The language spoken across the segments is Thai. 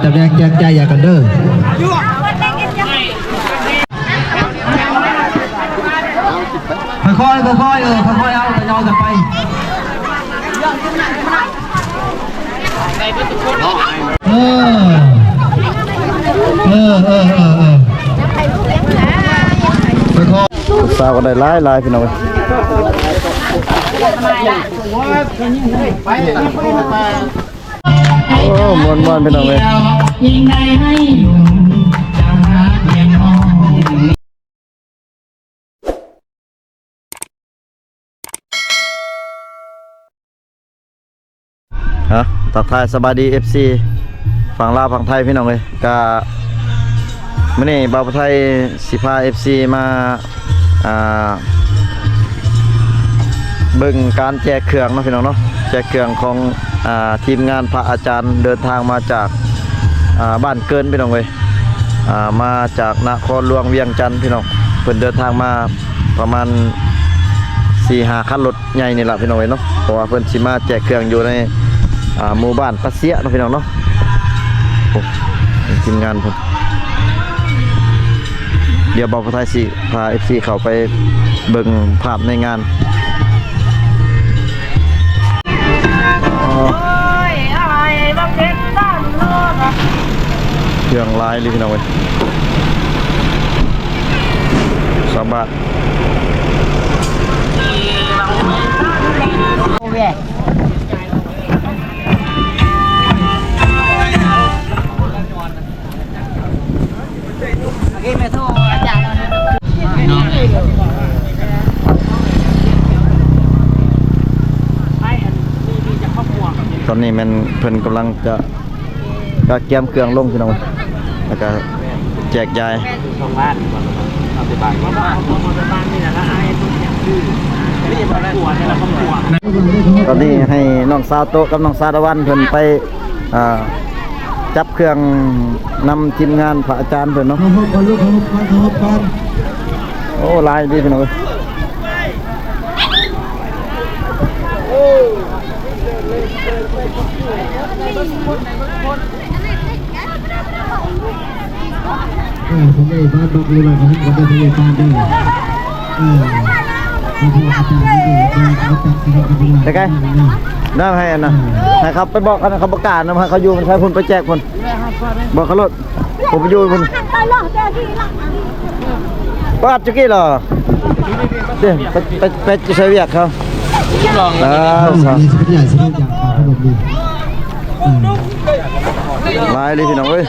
จะแยกแยกใจอย่ากันเด้อค่อยๆค่อยๆค่อยๆเอาแต่ยอจะไปสาวก็ได้ลายพี่น้องโอ้มวนพี่น้องเลยฮะทักทายสบายดี FC ฝั่งลาวฝั่งไทยพี่น้องเลยกะมื่อนี้บ่าวไทยสิพา FC มาเบิ่งการแจกเครื่องเนาะพี่น้องเนาะแจกเครื่องของทีมงานพระอาจารย์เดินทางมาจากบ้านเกินพี่น้องเลยมาจากนครหลวงเวียงจันทร์พี่น้องเพิ่นเดินทางมาประมาณ 4-5 คันรถใหญ่นี่แหละพี่น้องเนาะเพราะว่าเพิ่นสิมาแจกเครื่องอยู่ในหมู่บ้านปะเสียเนาะพี่น้องเนาะโอ้ทีมงานเพิ่นเดี๋ยวบ่าวไทยสิพา FC เข้าไปเบิ่งภาพในงานเครื่องลายเลยพี่น้องเว้ย2 บาทตอนนี้มันเพิ่นกำลังจะเกียมเครื่องลงพี่น้องแล้วก็แจกยายตอนนี้ให้น้องสาวโตกับน้องสาวตะวันเพิ่นไปจับเครื่องนำทีมงานพระอาจารย์เพิ่นเนาะโอ้ลายดีพี่น้องผมไม่ได้บ้านบอกเลยว่าผมไม่ได้บ้านด้วยแต่ไงน่าให้อันนะให้ครับไปบอกกันเขาประกาศนะเขาอยู่มันใช้คนไปแจกคนบอกเขาลดผมไปอยู่คนบ้านจุกี้เหรอเดี๋ยวไปใช้เวียกเขาลายเลยพี่น้องเว้ย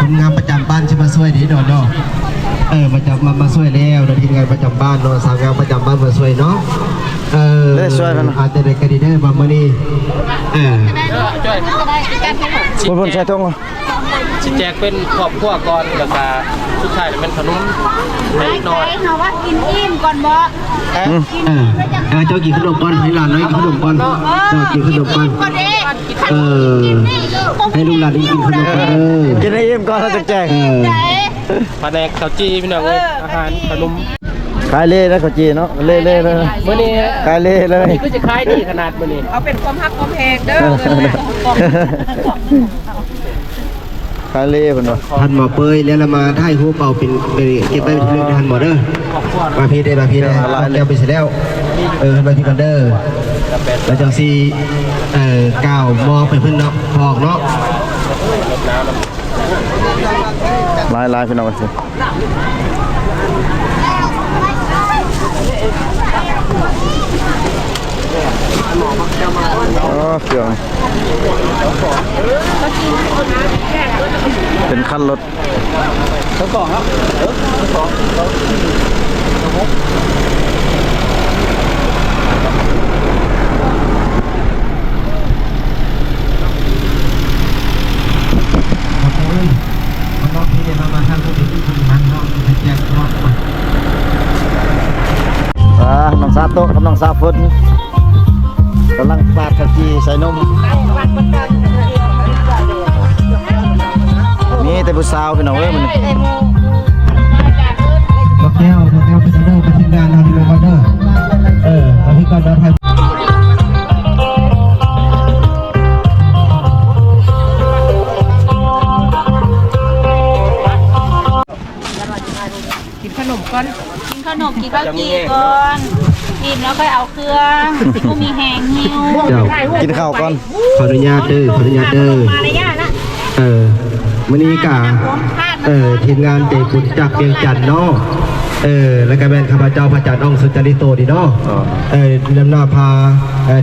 ทีมงานประจำบ้านจะมาช่วยดีดอมาช่วยแล้วทีมงานประจำบ้านเนาะสาวงานประจำบ้านมาช่วยเนาะได้ช่วยกันอาจจะได้กระดิ่งได้บางมื้อนี้คนใช้ทงชิแจกเป็นครอบครัวก่อนแล้วก็สุดท้ายเป็นขนมเล็กน้อยเขาว่ากินอิ่มก่อนบ่เจ้ากินขนมปังให้หลานน้อยกินขนมปังเจ้ากินขนมปังให้ลูกหลานกินขนมปังกินให้อิ่มก่อนแล้วจะแจกผนกข้าวจีพี่น้องอาหารขนมขายเล่แล้วข้าวจีเนาะเล่เลยมื้อนี้ขายเล่เลยนี่ก็จะขายดีขนาดมื้อนี้เอาเป็นความฮักความแพงเด้อขายเล่คนเนาะทันหมอเปยแล้วเรามาถ่ายรูปเอาเป็นเก็บไปเป็นเรื่องทันหมอเด้อมาพี่ได้แล้วไปเสร็จแล้วมาพี่กันเด้อแล้วจังซีก้าวมองไปเพิ่นเนาะพอกเนาะลายพี่น้องสิเครื่องเป็นขั้นรถทั้งสองครับทั้งสองน้องพี่เนี่ยมาทางผู้ที่คุณมันเนาะแจกเนาะน้องซาโตกับน้องซาฟุตกำลังปาดกะทิใส่นมนี่แต่ผู้สาวพี่น้องมัน แก้วเป็นออเดอร์เป็นทีมงานทำเป็นออเดอร์มาที่ก่อนเราไทย กินขนมก่อนกินขนมกินข้าวจีก่อนกินแล้วค่อยเอาเครื่องผู้มีแหงหิว เจ้า กินข้าวก่อน ขออนุญาตเด้อขออนุญาตเด้อ มารยาทละ วันนี้กะทีมงานเตะบุญจากเวียงจันทน์เนาะแล้วก็แม่นข้าพเจ้าพระอาจารย์อ่องสุจริโตดีเนาะนำหน้าพา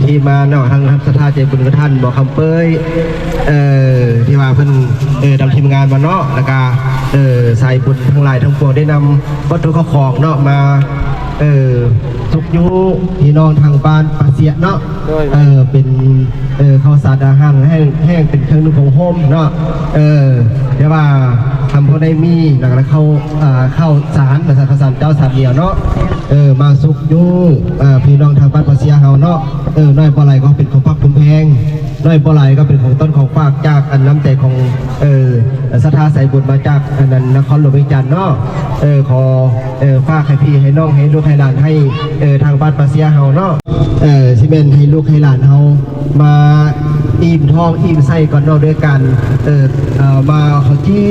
ทีมมาเนาะทางสถาเจบุญกระท่านบอกคำเป้ยที่ว่าเพิ่นนำทีมงานมาเนาะแล้วก็สายบุญทั้งหลายทั้งปวงได้นำวัตถุข้าวของเนาะมาทุกยุพี่น้องทางบ้านปาเสียเนาะเป็นข้าวสารอาหารแห้งเป็นเครื่องนึ่งของโฮมเนาะเดี๋ยวว่าทำพอได้มีแล้วก็เข้าสารภาษาภาษาเจ้าสามเดียวเนาะมาสุกยุพี่น้องทางบ้านปาเสียเฮาเนาะน้อยปลาไหลก็เป็นของพักคุมแพงน้อยปลาไหลก็เป็นของต้นของฝากจากอันน้ำใจของศรัทธาสายบุญมาจากอันนั้นนครหลวงเวียงจันทน์เนาะขอฝากให้พี่ให้น้องให้ลูกให้หลานให้ทางบ้านปาเสียเฮาเนาะซิเมนให้ลูกให้หลานเฮามาอิ่มท้องอิ่มไส้ก่อนเนาะด้วยกันมาขอจี้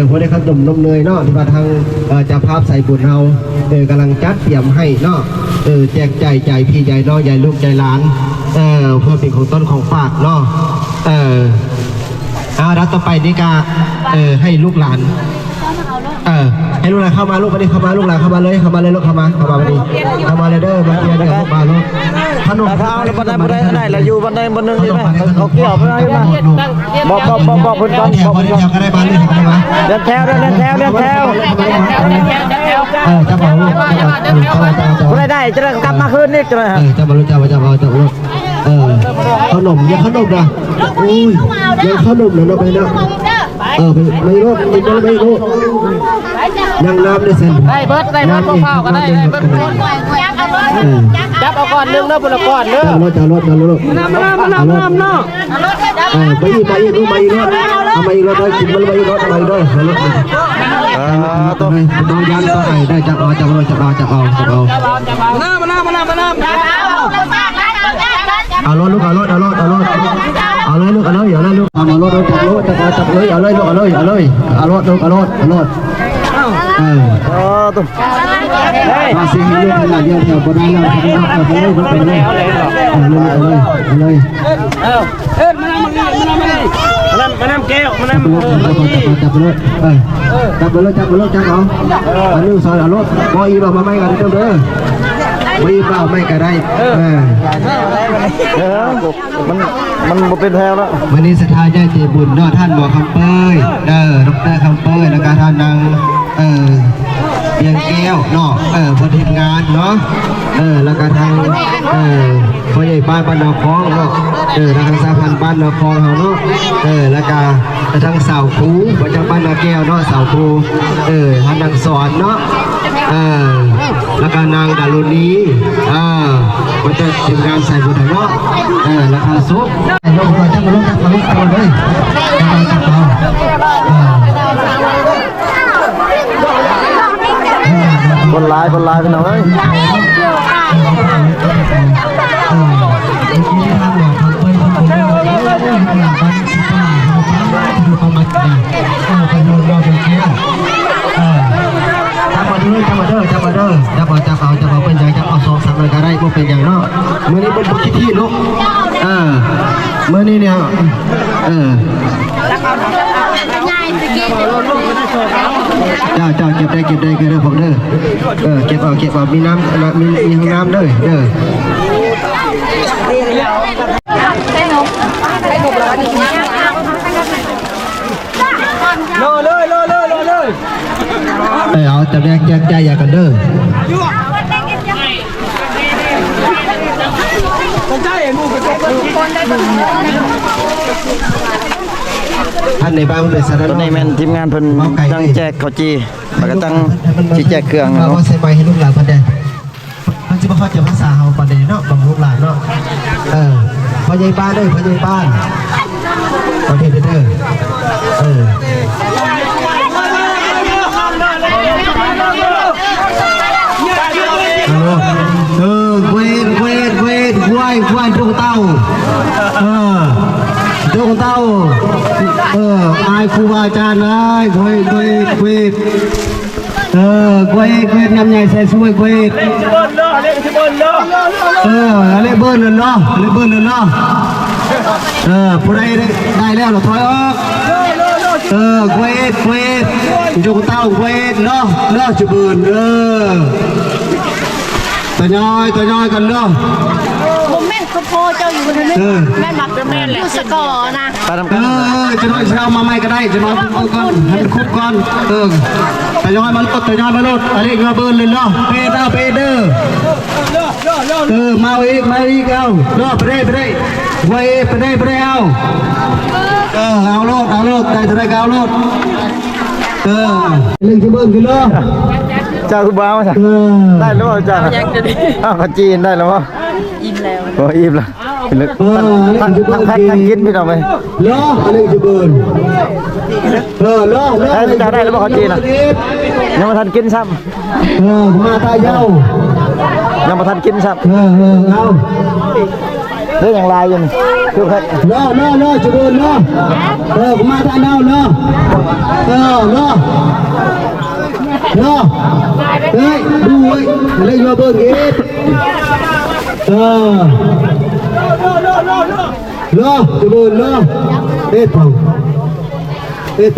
พอได้ขนมนมเนยเนาะที่ว่าทางจะภาพใส่บุญเฮากำลังจัดเตรียมให้เนาะแจกใจพี่ใจน้องใจลูกใจหลานเพื่อเป็นของต้นของฝากเนาะแล้วต่อไปนี่ก็ให้ลูกหลานให้ลูกหลานเข้ามาลูกมาดิเข้ามาลูกหลานเข้ามาเลยลูกเข้ามามาดิเข้ามาเลยเด้อมาเที่ยวเด้อมาลูกขนม ข้าวแล้วบันไดได้แล้วอยู่บันไดบนนึงนี่ไหมเขาเกี่ยวไปไหมบอกเพิ่นก่อน แถวก็ได้บ้านเลยเข้ามา เดินแถวจะบอกลูกไม่ได้จะกลับมาคืนนี่จะ จะบอกลูกขนมยังขนมนะอุ้ยยังขนมนะไปนะไม่รู้ยังน้ำได้เส้น ได้เบิดเฝ้าก็ได้เบิดจับเอาก่อนนึงเด้อบุญก่อนเด้อ จะรถน้ำเนาะไปอีกรถได้กินมันไปอีกรถไปด้วยต้องยันต้องให้ได้จับเอาเอารถลูกเอาเลยลูกเอาเลยเอาเลยลูกเอาเลยเอาเลยลูกเอารถจับเลยเอาเลยลูกเอาเลยเอารถตุ้มมาสิให้ลูกขนาดเดียวแถวบนนั้นเราไปเลยไปเลยเอาเลยมาน้ำแก้วมาน้ำจับไปเลยจับเอาอันนี้ซอยเอารถบอยบอกมาไม่กันเด้อไม่เปล่าไม่ก็ได้มันเป็นแถวแล้ววันนี้สถานญาติบุญเนาะท่านบอกคำเป้ยดรคำเป้ยแล้วก็ท่านนางเบียงแก้วเนาะพอทีมงานเนาะแล้วก็ทางพ่อใหญ่บ้านบ้านนาคองเนาะทางสาพันธ์บ้านนาคองเขาเนาะแล้วก็ทางสาวครูประจำบ้านนาแก้วเนาะสาวครูทางนางสอนเนาะแล้วก็นางดารุณีมันจะทีมงานใส่บุญเนาะแล้วก็ซุปลงมาจับมาลงเลยคนลายเป็นเอาเลยจับเอาเป็นอย่างจับเอา2-3เลยก็ได้พวกเป็นอย่างเนาะเมื่อนี้เป็นคิดที่ลูกเมื่อนี้เนี่ยเจ้าเก็บได้ผมเด้อเก็บเอามีน้ำมีห้องน้ำเด้อเลยเอาจับแยกใจอย่ากันเด้อท่านในบ้านเป็นสาร ตัวนี้แม่นทีมงานเพิ่นตั้งแจกข้าวจีแล้วก็ตั้งสิแจกเครื่อง เราใส่ใบให้ลูกหลานประเดี๋ยวมันจะมาเข้าใจภาษาเฮาประเดี๋ยวเนาะบางลูกหลานเนาะพ่อใหญ่บ้านด้วยพ่อใหญ่บ้านประเดี๋ยวเด้อ บาอาจารย์เลยกล้วยกล้วยกล้วยกล้วยกล้วยน้ำใหญ่ใส่ช่วยกล้วยอะไรเบิ้ลเลยเนาะอะไรเบิ้ลเลยเนาะผู้ใดได้แล้วเราถอยออกกล้วยกล้วยจุกเต้ากล้วยเนาะจะเบิ้ลตัวน้อยกันเนาะผมแม่นเขาโพเจ้าอยู่บนนี้แม่นมักแม่นแหละสกอนะ ไปทำกัน จะน้อยเช้ามาไม่ก็ได้จะน้อยคุกก่อนให้มันคุกก่อนแต่น้อยมันลดอะไรเงี้ยเบิ้ลเลยเนาะเปเด้อมาอีกเอาเนาะไปได้ไว้ไปได้เอาเอาโลดได้เท่าไรก็เอาโลดเรื่องที่เบิ้ลกันเนาะ เจ้าคือบ้ามาจ้ะได้แล้วเจ้าขจีนได้แล้วมั้งอิ่มแล้วโอ้อิ่มแล้วท่านกินพี่น้องไหมล้ออะไรจะเบิ้ลล้อจะได้แล้วมั้งขจีนนะยังมาทันกินซ้ำมาตายเย้ายังมาทันกินซ้ำเอาเรื่องอย่างไรยังคือแค่ล้อจะเบิ้ลล้อมาตายเย้าล้อเฮ้ยดูเว้ยอะไรมาเบิ้ลเอ็ดล้อจะเบิ้ลล้อเอ็ดฟังเอ็ด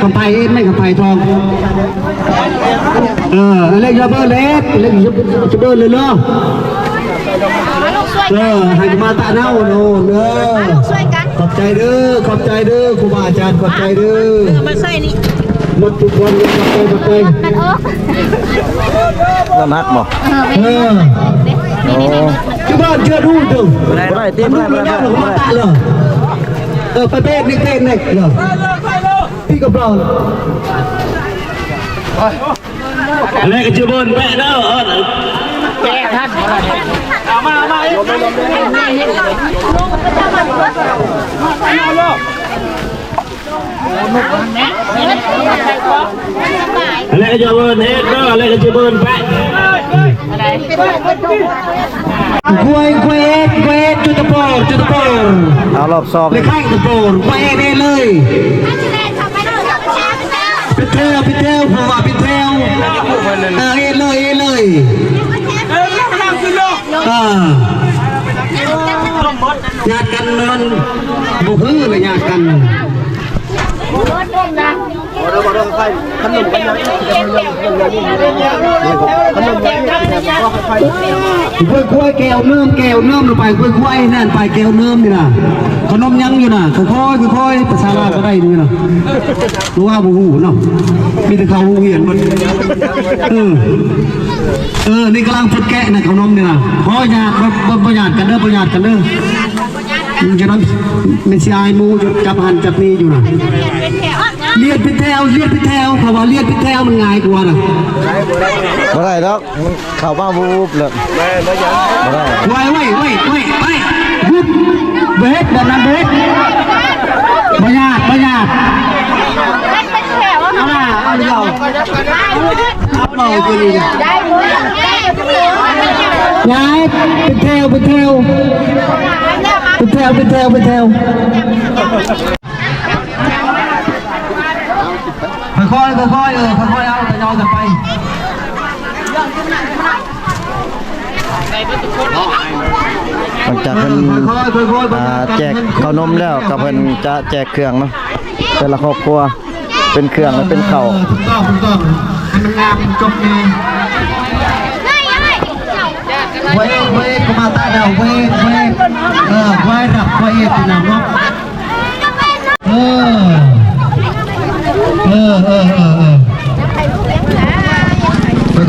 คำไผ่เอ็ดไม่คำไผ่ทองอะไรมาเบิ้ลเอ็ดอะไรจะเบิ้ลเลยล้อให้มาตาเน่าโน่นขอบใจเด้อครูบาอาจารย์ขอบใจเด้อมาใส่นี่หมดทุกคนขอบใจน้ำหักบ่ที่บ้านเชื่อดูดึงได้ตีไม่ได้มาตาเหรอไปเป๊กนี่เหรอพี่กับเราอะไรกันชื่อบนแม่เนาะแก่ท่านเอามาอะไรกันชื่อบนเฮ็ดเนาะอะไรกันชื่อบนแม่กล้วยจุดตะโพเอารอบสอบเลยข้างตะโพกล้วยได้เลยพิเทลเพราะว่าพิเทลเลยญาติกันมันบุกฮือเลยญาติกันกล้วยแก้วเนิ่มลงไปกล้วยนั่นไปแก้วเนิ่มนี่นะขนมยังอยู่นะค่อยภาษาลาวก็ได้ด้วยนะรู้ว่าบุหูเนาะมีแต่เขาเหียนมันนี่กำลังฝึกแกะนะขนมนี่นะขอญาติประหยัดกันเด้อจะนั้นไม่ใช่ไอ้มูจับหันจับนี่อยู่นะเลียดพิเทลเพราะว่าเลียดพิเทลมันง่ายกว่านะไม่ได้แล้วข่าวบ้าบูบเลยไม่ได้ไว้บุบเบสแบบนั้นเบสประหยัดเอาเดียวเอาตัวนี้ย้ายพิเทลค่อยเอาแต่ยาวกันไปหลังจากเพิ่นแจกขนมแล้วกับเพิ่นจะแจกเครื่องเนาะแต่ละครอบครัวเป็นเครื่องและเป็นข้าวถูกต้องให้มันงามจบเลยเว้ยก็มาตาเดาเว้ยรับเว้ยที่นั่นเนาะ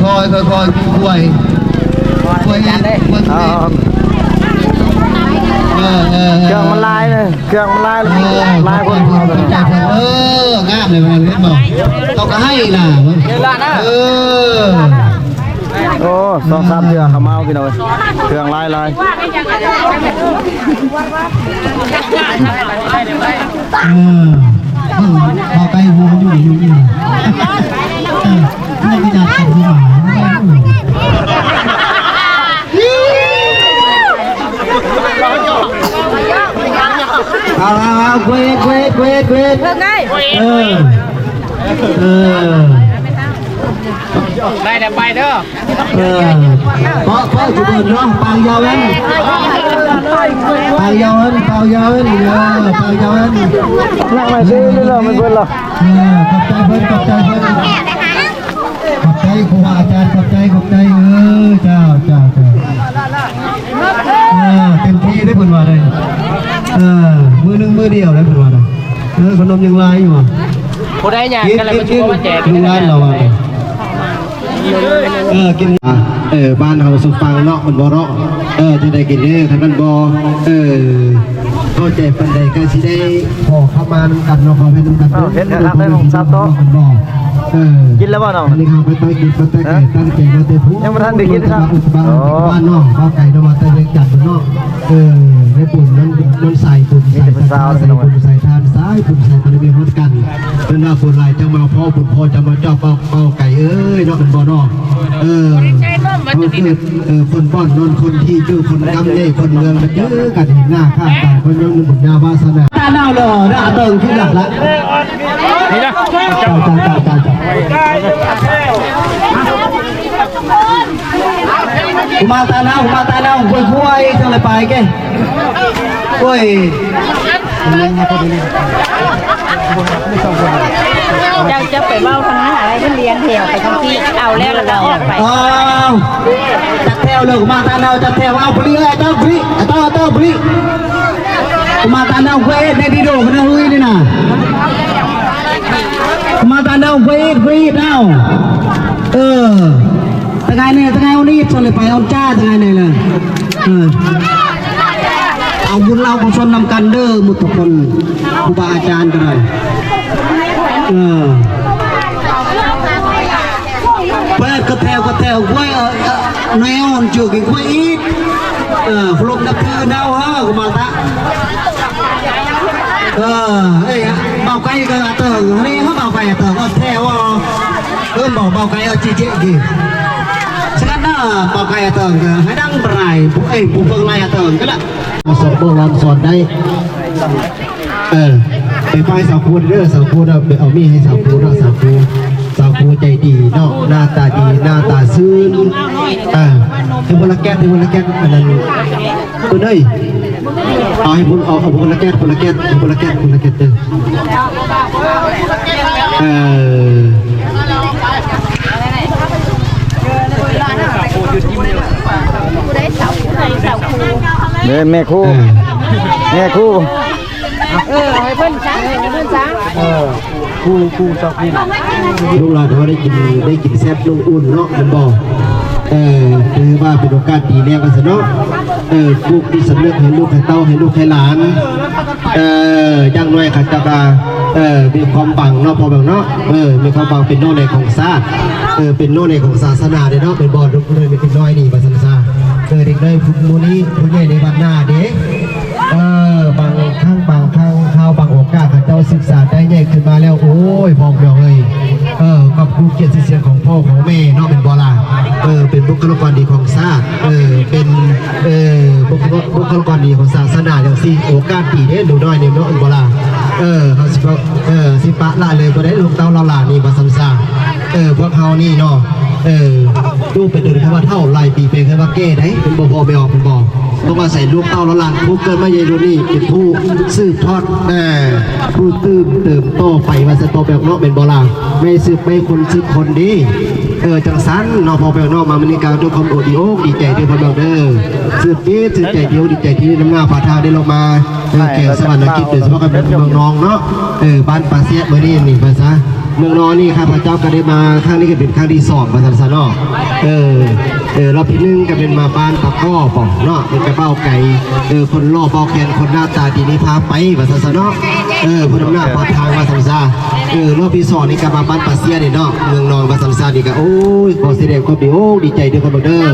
ค่อยกล้วยเครื่องมันลายเลยลายคนงามเลยมันเล่นบอกต้องก็ให้ล่ะโอ้2-3เดือนเขามาเอาพี่น้อยเครื่องลายพอไปหัวอยู่ไม่ได้จับหัวเอาเว้ย เวท เพิ่งไง ได้แต่ไปเด้อ có chụp hình đó bao dâu anh bao dâu anh bao dâu anh Nặng mày xí bây giờ mình quên rồi. cặp tay của bà cha cặp tay chào tem thi đấy phần vào đây mưa điều đấy phần vào đây phần nômยัง lai อยู่ ผู้ใดอยากกันแล้วมาช่วยมาแจก ดูงานเรากินบ้านเราสุฟังเนาะมันบ่เนาะจะได้กินเนี่ยคันมันบ่ก็แจกปันใดก็สิได้พอเข้ามานำกันเนาะขอให้นำกันเด้อ กินแล้วบ่น้อง อันนี้เขาไปตั้งกินตั้งแต่ตั้งใจมาแต่ผู้ ยังบ่ทันได้กินครับ บ้านเนาะข้าวไก่เนาะมาแต่ยังจัดเนาะให้ปุ่นนั้นใส่ปุ่นใส่ทานใส่ปุ่นใส่ทานซ้ายปุ่นใส่ตะเบียงฮอดกันเป็นหน้าปุ่นลายจังมาพ่อปุ่นพ่อจะมาเจ้าเป้าไก่เนาะเป็นบ่อเนาะก็คือคนป้อนนนคนที่ชื่อคนกำเน่คนเมืองมันเยอะกันเห็นหน้าข้างตาคนยังบุญญาวาสนาตาเน่าเลยหน้าเติงขึ้นหลักละนี่นะจ้ากูมาตาเน่าคุยจังเลยไปแกคุย จะไปเบ้าคณะอะไรมันเรียนแถวไปทั้งที่เอาแล้วเราออกไป จัดแถวเลยกูมาตาเน่าจัดแถวเอาบริไอ้เต้าบริกูมาตาเน่าเว้ยในดีโดกันนะลุยนี่นะกูมาตาเน่าเว้ยเน่าตะไงเนี่ยตะไงวันนี้ชนเลยไปเอาจ้าตะไงเนี่ยเลยเอาบุญเรากุศลนำกันเด้อมุทุกคนครูบาอาจารย์กันเลยเปิดกระแถวไว้แนวมันจุกอีกไว้อีกฟลุกนับถือดาวกูมาตะเบาไก่ก็เติงนี่เขาเบาไก่เติงก็แถวบอกเบาไก่เอาจีกี่ฉะนั้นน่ะเบาไก่เติงให้ดังปลายผู้เพิ่งไล่เติงก็ละสอนโบราณสอนได้ไปไฟสาวพูดเด้อสาวพูดไปเอามีให้สาวพูดเนาะสาวพูดใจดีเนาะหน้าตาดีหน้าตาซื่อถึงบนละแก้อันนั้นตัวเด้ยเอาให้บุญเอาบนละแก้เด้อเนี่ยแม่คู่ให้เพิ่นช้างคู่ชอบกิน ลูกหลานเขาได้กินแซ่บลูกอุ่นเนาะมันบอกคือว่าเป็นโอกาสดีแน่กันซะเนาะลูกที่สำนึกให้ลูกให้เต้าให้ลูกให้หลานยังน้อยขัดตามีความบังเนาะพอแบบเนาะมีความบังเป็นโน่ในของศาสตร์เป็นโน่ในของศาสนาเนาะเป็นบอดลูกเลยเป็นน้อยนี่ภาษาศาสตร์เด็กได้ผู้มูนี้ผู้ใหญ่ในบ้านหน้าเด็กบางข้างข้าวบางโอกาสข้าเจ้าศึกษาได้ใหญ่ขึ้นมาแล้วโอ้ยพองเดียวเลยกับผู้เกียรติเสียงของพ่อของแม่เนาะเป็นบอลาเป็นบุคลากรดีของศาสตร์เป็นบุคลากรดีของศาสนาอย่างสี่โอกาสดีเด้ดูน้อยเนี่ยเนาะเป็นบอลาเขาสิปะละเลยก็ได้ลูกเต้าเราหลานนี่มาซ้ำซากพวกเขานี่เนาะลูกเป็นเดินแค่ว่าเท่าไรปีเป็นแค่ว่าเก้ได้เป็นบ่พอไปออกเป็นบ่ต้องมาใส่ลูกเต้าเราหลานผู้เกิดมาเยโรนี่เป็นผู้สืบทอดผู้เติมโตไปมาสโตแบบเนาะเป็นบอลาไม่สืบไม่คนสืบคนดีจังสันเนาะพอไปเนาะมามันนี่การด้วยความดีใจด้วยพอแบบสืบนี้สืบใจเดียวดีใจที่น้ำหน้าผาทาได้ลงมาแก่สวรรค์กิจโดยเฉพาะกับเมืองนองเนาะบ้านปาเสียเมื่อนี้นี่ภาษาเมืองนองนี่ข้าพเจ้าก็ได้มาครั้งนี้ก็เป็นครั้งที่2มาทันซะเนาะรอบที่1ก็เป็นมาบ้านปากก้อป่องเนาะเป็นกระเป๋าไก่คนล่อเป้าแขนคนหน้าตาดีนี่พาไปมาทันซะเนาะคนหน้าพาทางมาทันซะรอบที่2นี่ก็มาบ้านปาเสียนี่เนาะเมืองนองมาทันซะนี่ก็โอ้ยขอแสดงความดีใจด้วยคนเด้อ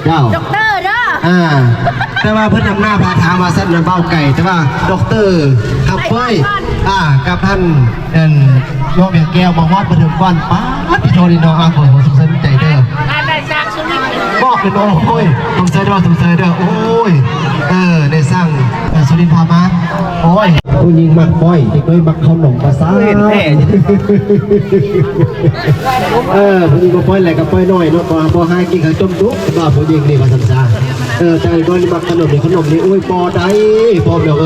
เจ้าด็อกเตอร์เด้อแต่ว่าเพิ่นนำหน้าพาทางมาสั่นเป้าไก่แต่ว่าด็อกเตอร์ครับเว้ยกับท่านน้องเบียงแก้วมาฮอดมาถึงก่อนป้าพี่โทนี่น้องอาขอสนใจเด้อบอก เป็นโอ้ยสงสัยเด้อโอ้ยได้สร้างสุรินทร์พามาโอ้ยผู้หญิงมักป้อยเด็กน้อยมักขนมภาษาผู้หญิงก็ป้อยแหละกับป้อยน้อยเนาะพอให้กินข้าวต้มดุบ้าผู้หญิงนี่มาสันซาแต่ก็นี่มักขนมนี่โอ้ยปอได้พอเดี๋ยว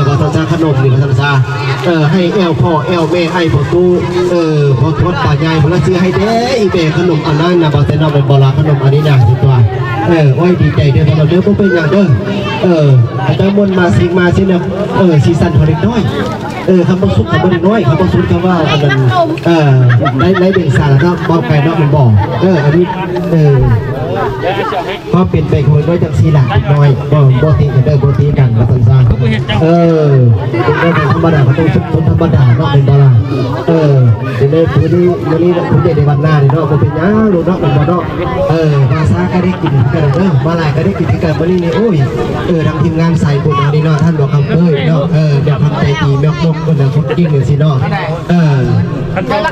มาสันซาขนมนี่มาสันซาให้แอลพ่อแอลแม่ให้พ่อตู้พอทอดป่าใหญ่ผมละซื้อให้เด้อีเบขนมอันนั้นนะบอสเซนอเป็นบอลาขนมอันนี้นะสิตัวโอ้ยดีใจเด้อเราเด้อพวกเป็นอย่างเด้ออาจารย์มนมาสิมาสิเนี่ยซีซันพอเล็กน้อยคำว่าสุดคำว่าเด็กน้อยคำว่าสุดคำว่าอันนั้นไรเด็กสารแล้วบอกไก่นอกมันบอกอันนี้ก็เป็นไปคนด้วยจังสีหลักน้อยบ่ตีกันได้บ่ตีกันมาสันซาเป็นธรรมดาเขาต้องชุดธรรมดาเนาะเป็นบอลาเดี๋ยวนี้คุณเด็กในวันหน้าเนาะมันเป็นยังรู้เนาะเป็นบอลเนาะภาษาก็ได้กินกันมาลายก็ได้กินกันวันนี้นี่โอ้ยทางทีมงานใส่บุญนี่เนาะท่านบอกคำเนาะเดี๋ยวทำใจดีแม่นกคนนั้นคนกิ้งเลยสิเนาะ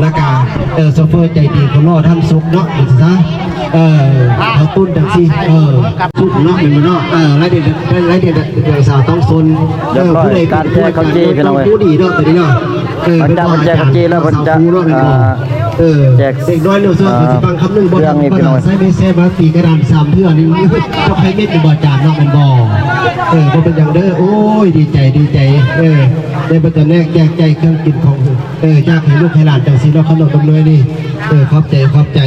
แล้วก็โซเฟอร์ใจดีคนรอทำซุปเนาะดูสิซะเขาตุ้นจังสิซุปเนาะเป็นเนาะไรเด็กสาวต้องซนผู้ใดการแจกข้าวจีต้องผู้ดีเนาะตัวนี้เนาะมันจะแจกข้าวจีแล้วมันจะแจก เด็กน้อยเร็วสุดฟังคำหนึ่งบนใส่เมสเซมาตีกระดาน3เพื่อนนี่ก็ใครเม็ดเป็นบ่อจานเนาะเป็นบ่อก็เป็นอย่างเด้อโอ้ยดีใจได้ประจันแรกแจกใจเครื่องกินของจากให้ลูกให้หลานจังสีเนาะขนมตำเลยนี่ขอบใจ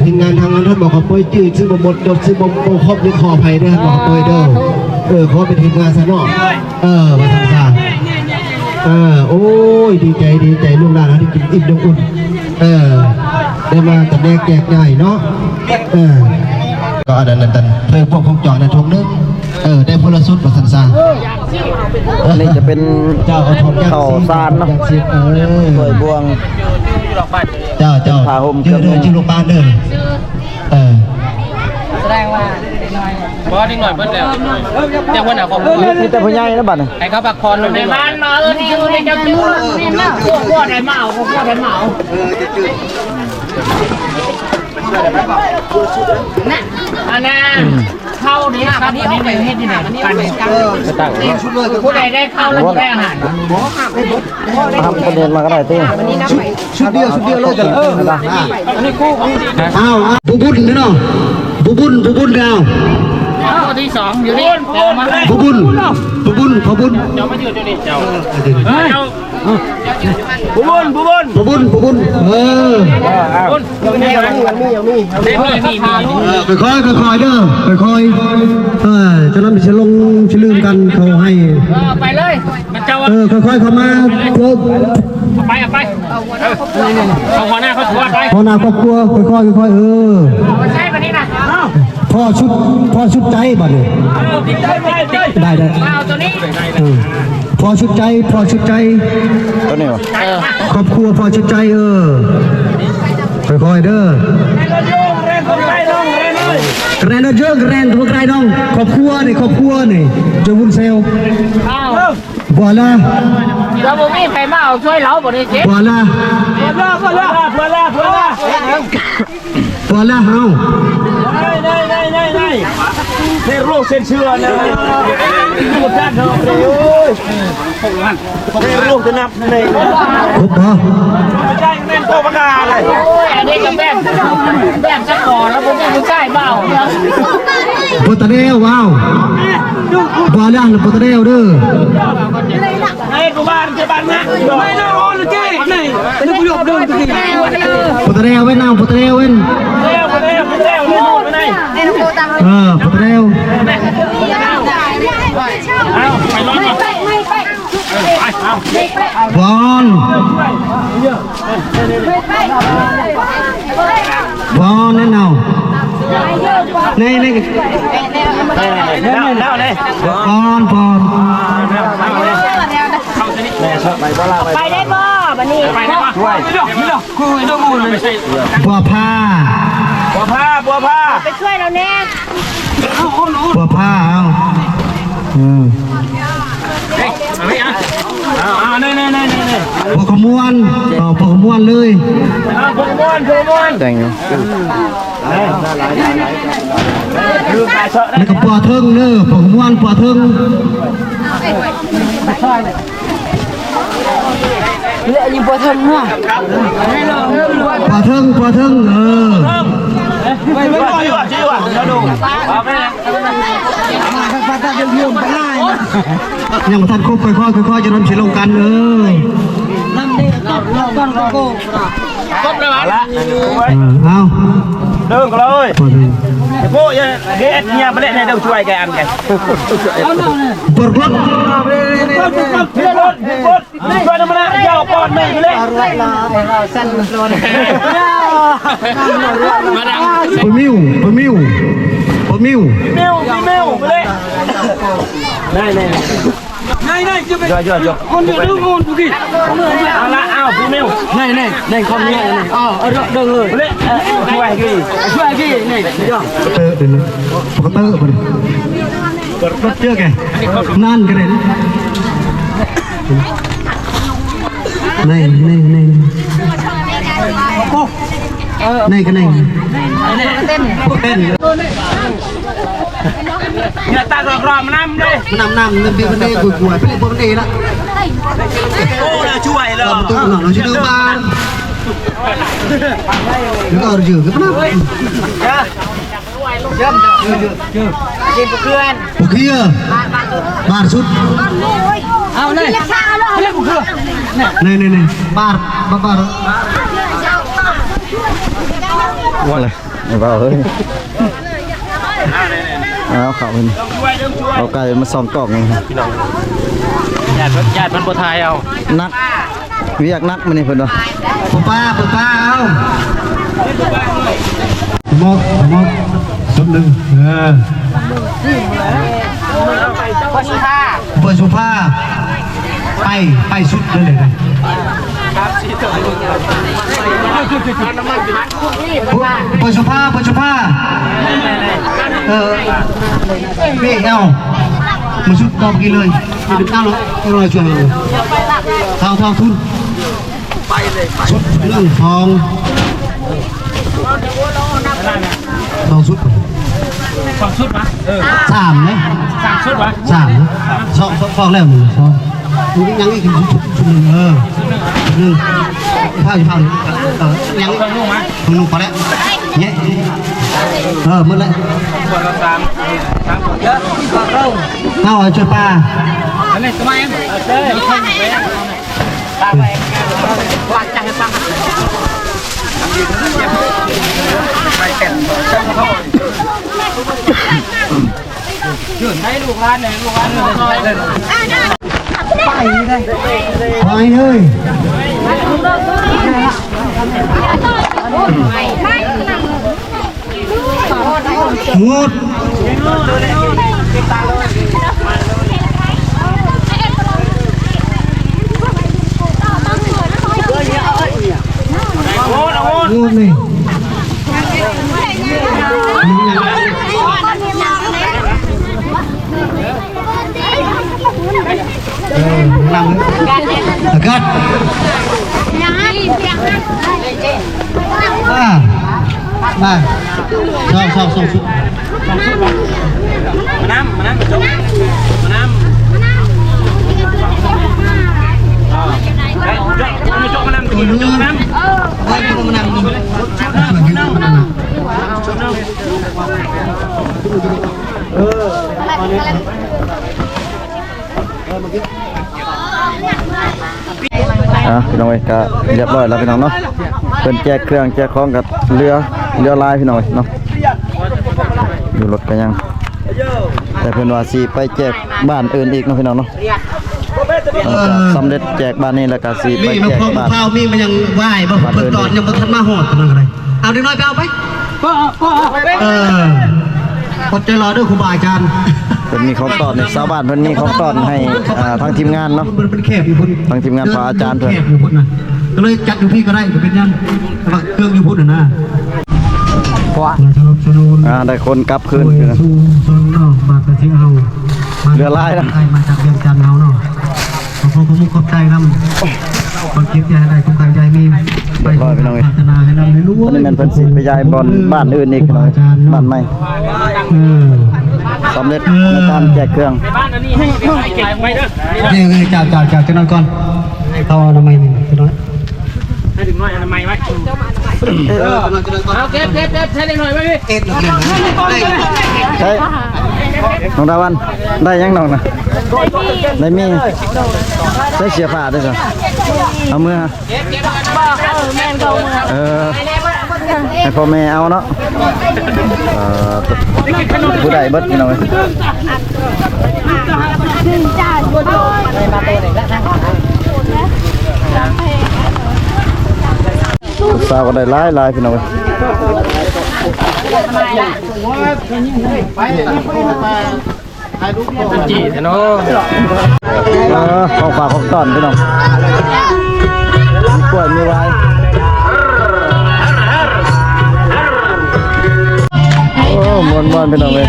ทีมงานทางนั้นท่านบอกขอป่วยจืดซื้อบดจดซื้อบครบหรือขออภัยด้วยบอกป่วยเด้อขอเป็นทีมงานซะเนาะมาทำซาโอ้ยดีใจลูกหลานที่กินอิ่มดงอุ่นได้มาแต่แรกแจกใหญ่เนาะก็อันนั้นเพื่อพวกของจอดในทงนึงได้พลสุดมาสันซาอันนี้จะเป็นข้าวสารเนาะสวยบวงเจ้าเดินชื่อลูกบ้านเดินแสดงว่าบ่นิดหน่อยเพิ่นแล้วแต่คนน่ะของมีแต่ผู้ใหญ่นะบัดนี้ให้เขาพักผ่อนในบ้านมานี่เจ้าจื้อนี่นะพวกได้เมาน่ะอันน่ะเข้านี่ครับอันนี้ไปเฮ็ดที่ไหนการตั้งผู้ใดได้เข้าแล้วได้อาหารทำประเด็นมาก็ได้ติชุดเดียวเลยกันอันนี้คู่บุบุญเนาะบุบุญดาวข้อที่2อยู่นี่บุบุญเจ้ามาอยู่ตัวนี้เจ้าบุญค่อยเด้อค่อยจะนำจะลงจะลืมกันเขาให้ไปเลยมันเจ้าค่อยเข้ามาครบไปเอาหัวหน้าเขาถอดไปหัวหน้าครอบครัวค่อยใช่ปะนี่นะพ่อชุดใจบัดนี้ได้เอาตัวนี้พ่อชุดใจตัวนี้ครอบครัวพ่อชุดใจค่อยเด้อแรนเยอะแรนตัวไกลน้องครอบครัวนี่จะวุ่นเซลบัวละเราบ่มีใครมาเอาช่วยเราบ่ได้เจ๊บัวละเฮาในโรคเส้นเชื่อนะหมดด้านเถอะในโรคจะนับในครบป่ะไม่ใช่แม่นโตประกาอะไรอันนี้ก็แบบสักก่อนแล้วผมไม่รู้ใช่เปล่าโปตเดลว้าวบัวละโปตเดลเด้อไอ้กูบ้านจะบ้านนะไม่น่าร้อนเลยเจ๊นี่เป็นผู้หญิงเดินตัวนี้โปตเดลเว้นโปตเดลเว้นโปตเดลไปไหนโปตเดลบอลนั่นเอาในบอลไปได้บ่บัดนี้ไปได้บ่คุยด้วยมูลไม่ใช่บัวผ้าไปช่วยเราแน่บัวผ้าเฮ้ยเอานี่ พวกขมวนต่อพวกขมวนเลย พวกมวน แต่งอยู่ แล้วก็ปอเทิงเด้อพวกขมวนปอเทิง เละยิงปวดเทิงเนาะ ปอเทิงไม่ก่อนอยู่ชื่อว่าเราดูเอาไปเลย ยังบ่ทันครบค่อยๆจะนำสิลงกันครบแล้วละ เอา เดินกันเลย ปอเทิง พวกยังเด็ดเนี่ยมาเล่นในเดี๋ยวช่วยแกอันกัน ปวดรถ พี่บดช่วยน้ำมันยาวก่อนไม่เล่น ปมิวมาเล่น ได้จะไปคนเดียวดูงูดูกี่เอาละเอาพี่มิวในคอมเนี่ยอ๋อเดินเลยเล่นช่วยกี่นี่ เตอร์เดี๋ยวนะปกเตอร์ไปเลยรถเยอะแกนั่นกันเลยนี่กันนี่เต้น เนี่ยตากรอมาน้ำด้วย น้ำเบี้ยกันนี่กลัวไปเลยพวกนี้ละ โอ้เราช่วยเลย ตัวหน่อยเราจะเดินบ้านแล้วก็ยืดกันนะกินเพื่อน โอเคบ้านสุด เอาเลยเรียกกูคือ นี่บ้าน ว่าอะไรไม่เบาเฮ้ยเอาเขาเป็นเอาไก่มาส่องกล่องนึง ญาติมันปวดท้ายเอา นักเวียกนักมันนี่เพิ่นว่า ป้าเอาหมดสุดหนึ่งเปิดโซฟาไปสุดเลยเปิดโซฟานี่เอามาสุดตอบกินเลยไม่ได้ตั้งหรอกไม่รอช่วยทองทุนสุดเรื่องทองสุด ฟังชุดมะ สามไหม สั่งชุดวะ สามสองแล้วหนึ่งสองยังอีกชุดหนึ่งหนึ่งผ้ายังนุ่งพอแล้วเนี่ยมืดแล้ว คนละสามเยอะ เอาช่วยป้า อันนี้ทำไมเจ๊ตาไปวางจังฟังให้ลูกร้านเลยไปเลยงดงดเลยนั่งกัดมาชอบสุดมาน้ำจบมาน้ำจบมาน้ำกินจบน้ำไปก็มานั่งพี่น้องเอ้ยก็เรียบร้อยแล้วพี่น้องเนาะเพิ่นแจกเครื่องแจกของกับเรือลายพี่น้องเนาะอยู่รถก็ยังแต่เพิ่นว่าสิไปแจกบ้านอื่นอีกเนาะพี่น้องเนาะสำเร็จแจกบ้านนี้แล้วก็สิไป มีมา แจก พอ บ้าน ข้าวมีมันยังไหวบ่เปิดตอนยังบ่ทันมาหอดนั่นอะไรเอาเด็กน้อยไปเอาไปอดใจรอด้วยครูบาอาจารย์ เพิ่นมีของตอนชาวบ้านเพิ่นมีของตอนให้ทางทีมงานเนาะ มันแคบอยู่พุ่น ทางทีมงานพระอาจารย์เพิ่น แคบอยู่พุ่นนะก็เลยจัดอยู่พี่ก็ได้ก็เป็นยังแต่ว่าเครื่องอยู่พุ่นนะได้คนกลับคืน สู้ซนเนาะบาดแต่ที่เอา เรือลายนะ มาจากเวียงจันทร์เฮาเนาะขอบคุณขอบใจนำ แม่นเพิ่นสิไปย้ายบอนบ้านอื่นอีกพี่น้องบ้านใหม่สำเร็จในการแจกเครื่อง บ้านอันนี้ให้เก็บไว้เด้อ นี่จับจะนอนก่อนเข้าทำไมนี่จะนอน ให้ถึงน้อยอนามัยไว้เอาเก็บใช้ได้หน่อยไว้พี่ ใช่น้องดาวันได้ยังน้องนะได้มีใช้เสียผ้าด้วยสิเอามือฮะ แม่นเขาเมือง ให้พ่อแม่เอาเนาะผู้ใดเบิดพี่น้องเอ้ยสาวก็ได้หลายพี่น้องเอ้ยจีเนาะ ของฝากของต้อนพี่น้องกล้วยมีไว้โอ้มวนพี่น้องเลย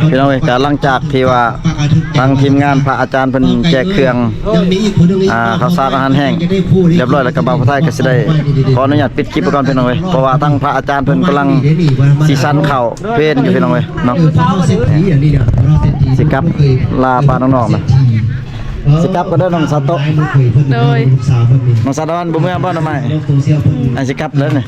พี่น้องเลยการหลังจากที่ว่าทางทีมงานพระอาจารย์เพิ่นแจกเครื่องข้าวสารอาหารแห้งเรียบร้อยแล้วก็บ่าวผู้ไทยก็สิได้ขออนุญาตปิดคลิปไปก่อนพี่น้องเอ้ยเพราะว่าทางพระอาจารย์เพิ่นกำลังสิสั่นข้าวเพลนอยู่พี่น้องเอ้ยเนาะสิกลับลาปลาน้องๆนะสิกลับก็ได้น้องสาโตะน้องสาดอนบ่เมื่อบ่หน่อไม้อันสิกลับแล้วนี่